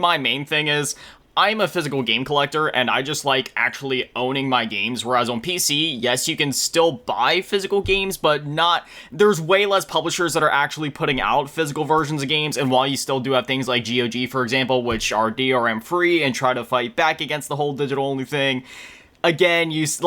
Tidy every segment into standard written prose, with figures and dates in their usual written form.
My main thing is, I'm a physical game collector, and I just like actually owning my games, whereas on PC, yes, you can still buy physical games, but there's way less publishers that are actually putting out physical versions of games, and while you still do have things like GOG, for example, which are DRM free and try to fight back against the whole digital-only thing, again, it's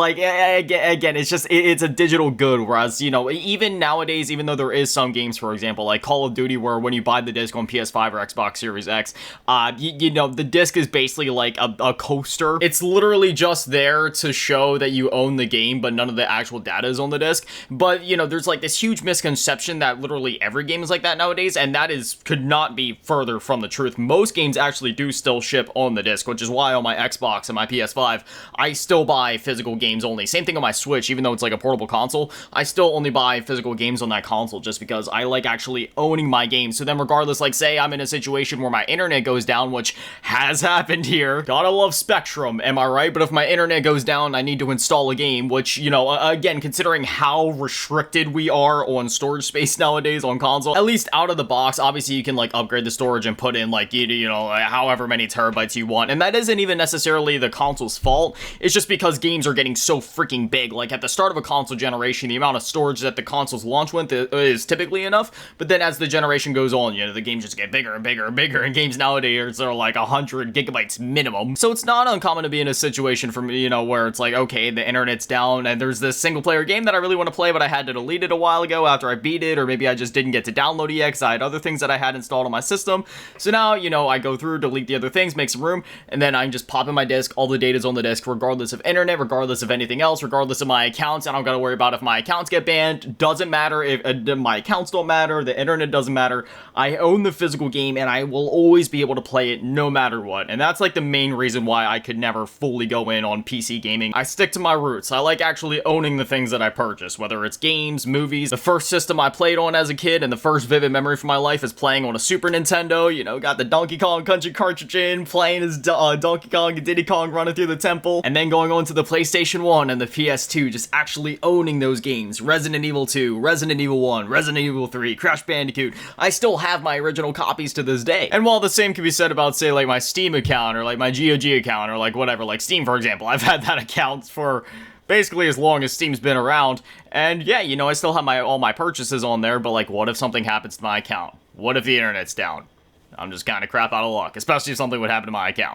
a digital good, whereas, even nowadays, even though there is some games, for example, like Call of Duty, where when you buy the disc on PS5 or Xbox Series X, the disc is basically like a coaster. It's literally just there to show that you own the game, but none of the actual data is on the disc. But, there's like this huge misconception that literally every game is like that nowadays, and could not be further from the truth. Most games actually do still ship on the disc, which is why on my Xbox and my PS5, I still buy physical games only. Same thing on my Switch, even though it's like a portable console, I still only buy physical games on that console just because I like actually owning my games. So then regardless, like say I'm in a situation where my internet goes down, which has happened here, gotta love Spectrum, am I right? But if my internet goes down, I need to install a game, which, again, considering how restricted we are on storage space nowadays on console, at least out of the box, obviously you can like upgrade the storage and put in like, however many terabytes you want, and that isn't even necessarily the console's fault. It's just because games are getting so freaking big. Like at the start of a console generation, the amount of storage that the consoles launch with is typically enough, but then as the generation goes on, the games just get bigger and bigger and bigger, and games nowadays are like 100 gigabytes minimum. So it's not uncommon to be in a situation from, where it's like, okay, the internet's down and there's this single player game that I really want to play, but I had to delete it a while ago after I beat it, or maybe I just didn't get to download it yet because I had other things that I had installed on my system. So now, I go through, delete the other things, make some room, and then I can just pop in my disc, all the data's on the disc, regardless of internet, regardless of anything else, regardless of my accounts. I don't gotta worry about if my accounts get banned. Doesn't matter if my accounts don't matter, the internet doesn't matter. I own the physical game and I will always be able to play it no matter what. And that's like the main reason why I could never fully go in on PC gaming. I stick to my roots. I like actually owning the things that I purchase, whether it's games, movies. The first system I played on as a kid and the first vivid memory for my life is playing on a Super Nintendo. Got the Donkey Kong Country cartridge in, playing as Donkey Kong and Diddy Kong running through the temple, and then going on to the PlayStation 1 and the PS2, just actually owning those games. Resident Evil 2, Resident Evil 1, Resident Evil 3, Crash Bandicoot. I still have my original copies to this day. And while the same can be said about, say, like my Steam account or like my GOG account or like whatever, like Steam, for example, I've had that account for basically as long as Steam's been around, and yeah, I still have all my purchases on there, but like, what if something happens to my account? What if the internet's down? I'm just kind of crap out of luck, especially if something would happen to my account.